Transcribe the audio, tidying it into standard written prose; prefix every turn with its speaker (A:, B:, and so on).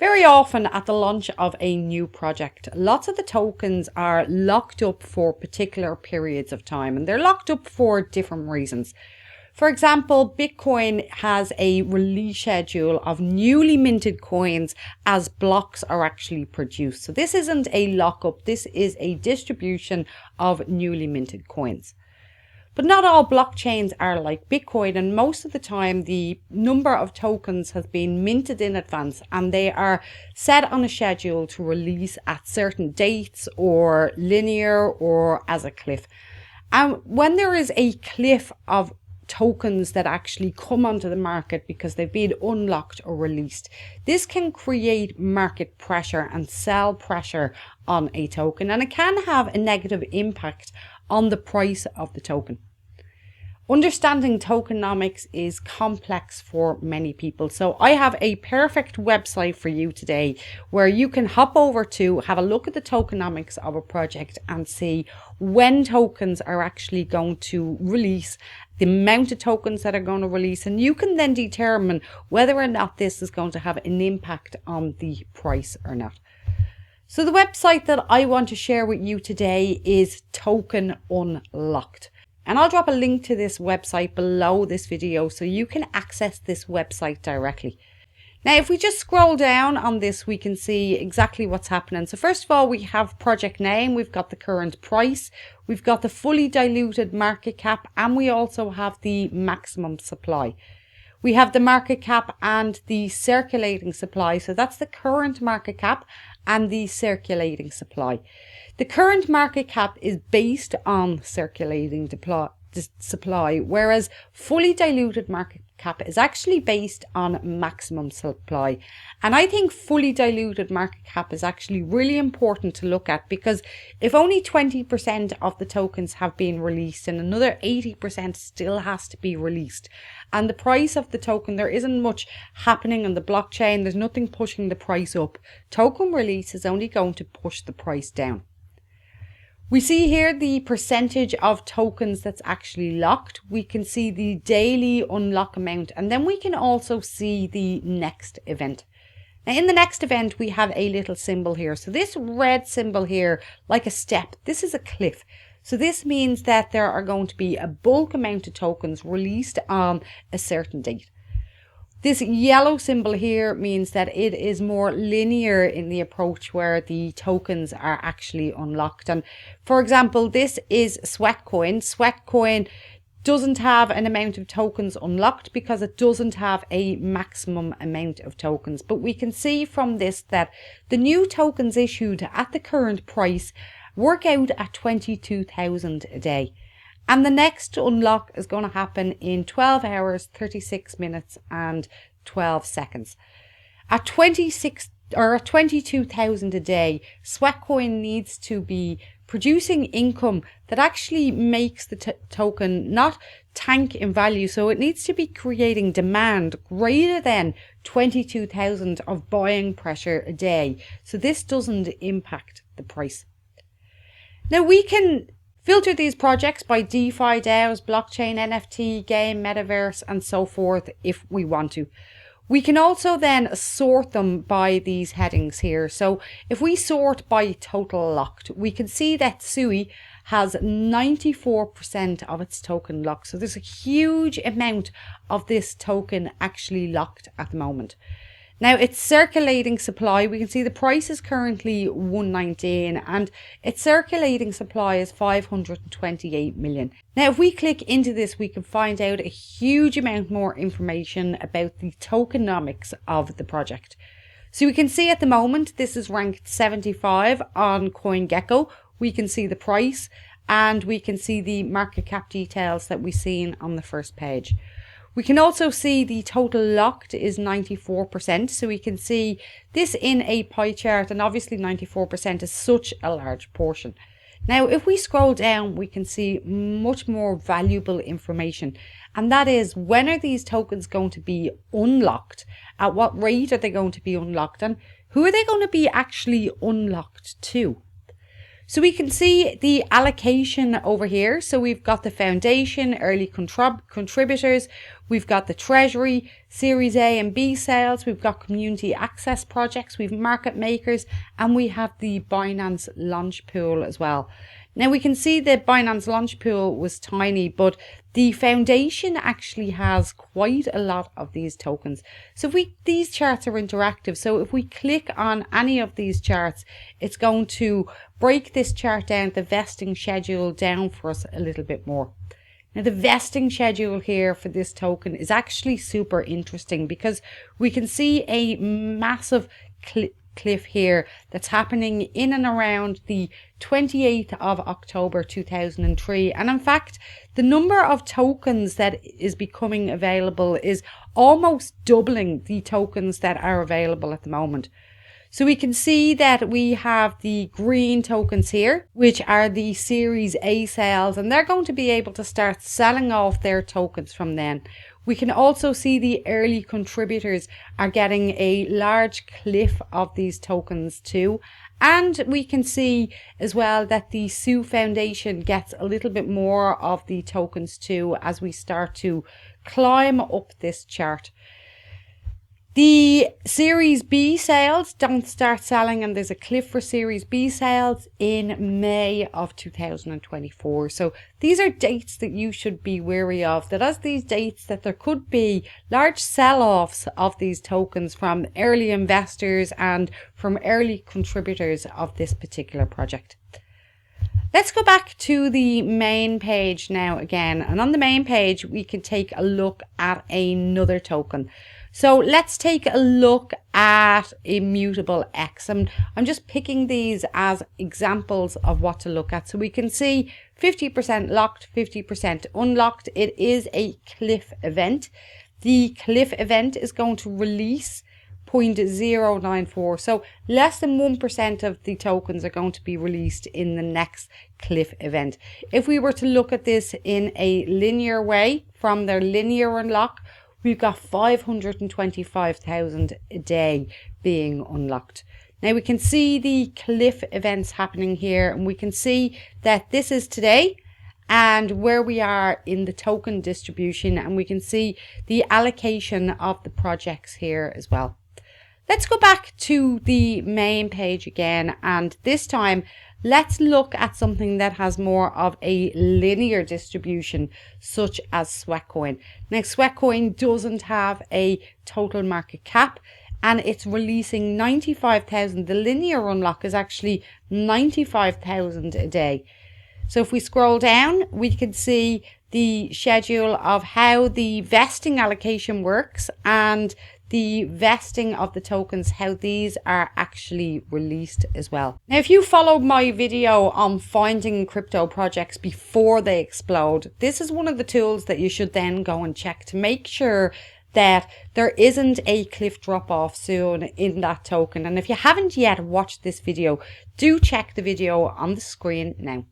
A: Very often at the launch of a new project, lots of the tokens are locked up for particular periods of time, and they're locked up for different reasons. For example, Bitcoin has a release schedule of newly minted coins as blocks are actually produced. So this isn't a lockup, this is a distribution of newly minted coins. But not all blockchains are like Bitcoin, and most of the time the number of tokens has been minted in advance and they are set on a schedule to release at certain dates or linear or as a cliff. And when there is a cliff of tokens that actually come onto the market because they've been unlocked or released, this can create market pressure and sell pressure on a token, and it can have a negative impact on the price of the token. Understanding tokenomics is complex for many people, so I have a perfect website for you today where you can hop over to have a look at the tokenomics of a project and see when tokens are actually going to release, the amount of tokens that are going to release, and you can then determine whether or not this is going to have an impact on the price or not. So the website that I want to share with you today is Token Unlocked. And I'll drop a link to this website below this video so you can access this website directly. Now, if we just scroll down on this, we can see exactly what's happening. So first of all, we have project name, we've got the current price, we've got the fully diluted market cap, and we also have the maximum supply. We have the market cap and the circulating supply. So that's the current market cap and the circulating supply. The current market cap is based on circulating supply, whereas fully diluted market cap is actually based on maximum supply. And I think fully diluted market cap is actually really important to look at, because if only 20% of the tokens have been released and another 80% still has to be released, and the price of the token, there isn't much happening on the blockchain, there's nothing pushing the price up, token release is only going to push the price down. We see here the percentage of tokens that's actually locked. We can see the daily unlock amount, and then we can also see the next event. Now in the next event, we have a little symbol here. So this red symbol here, like a step, this is a cliff. So this means that there are going to be a bulk amount of tokens released on a certain date. This yellow symbol here means that it is more linear in the approach where the tokens are actually unlocked. And for example, this is Sweatcoin. Sweatcoin doesn't have an amount of tokens unlocked because it doesn't have a maximum amount of tokens. But we can see from this that the new tokens issued at the current price work out at 22,000 a day. And the next unlock is going to happen in 12 hours, 36 minutes and 12 seconds. At 22,000 a day, Sweatcoin needs to be producing income that actually makes the token not tank in value. So it needs to be creating demand greater than 22,000 of buying pressure a day. So this doesn't impact the price. Now we can filter these projects by DeFi, DAOs, blockchain, NFT, game, metaverse, and so forth if we want to. We can also then sort them by these headings here. So if we sort by total locked, we can see that Sui has 94% of its token locked. So there's a huge amount of this token actually locked at the moment. Now its circulating supply, we can see the price is currently 119 and its circulating supply is 528 million. Now if we click into this, we can find out a huge amount more information about the tokenomics of the project. So we can see at the moment this is ranked 75 on CoinGecko. We can see the price and we can see the market cap details that we've seen on the first page. We can also see the total locked is 94%. So we can see this in a pie chart, and obviously 94% is such a large portion. Now, if we scroll down, we can see much more valuable information. And that is, when are these tokens going to be unlocked? At what rate are they going to be unlocked? And who are they going to be actually unlocked to? So we can see the allocation over here. So we've got the foundation, early contributors, we've got the treasury, Series A and B sales, we've got community access projects, we've market makers, and we have the Binance launch pool as well. Now we can see the Binance launch pool was tiny, but the foundation actually has quite a lot of these tokens. So these charts are interactive. So if we click on any of these charts, it's going to break this chart down, the vesting schedule down for us a little bit more. Now the vesting schedule here for this token is actually super interesting because we can see a massive cliff here that's happening in and around the 28th of October 2003, and in fact the number of tokens that is becoming available is almost doubling the tokens that are available at the moment. So we can see that we have the green tokens here, which are the Series A sales, and they're going to be able to start selling off their tokens from then. We can also see the early contributors are getting a large cliff of these tokens too. And we can see as well that the Sue Foundation gets a little bit more of the tokens too as we start to climb up this chart. The Series B sales don't start selling, and there's a cliff for Series B sales in May of 2024. So these are dates that you should be wary of, that as these dates that there could be large sell-offs of these tokens from early investors and from early contributors of this particular project. Let's go back to the main page now again, and on the main page we can take a look at another token. So let's take a look at Immutable X. I'm just picking these as examples of what to look at. So we can see 50% locked, 50% unlocked. It is a cliff event. The cliff event is going to release 0.094. So less than 1% of the tokens are going to be released in the next cliff event. If we were to look at this in a linear way from their linear unlock, we've got 525,000 a day being unlocked. Now we can see the cliff events happening here, and we can see that this is today and where we are in the token distribution, and we can see the allocation of the projects here as well. Let's go back to the main page again, and this time let's look at something that has more of a linear distribution, such as Sweatcoin. Now, Sweatcoin doesn't have a total market cap, and it's releasing 95,000. The linear unlock is actually 95,000 a day. So if we scroll down, we can see the schedule of how the vesting allocation works and the vesting of the tokens, how these are actually released as well. Now, if you followed my video on finding crypto projects before they explode, this is one of the tools that you should then go and check to make sure that there isn't a cliff drop off soon in that token. And if you haven't yet watched this video, do check the video on the screen now.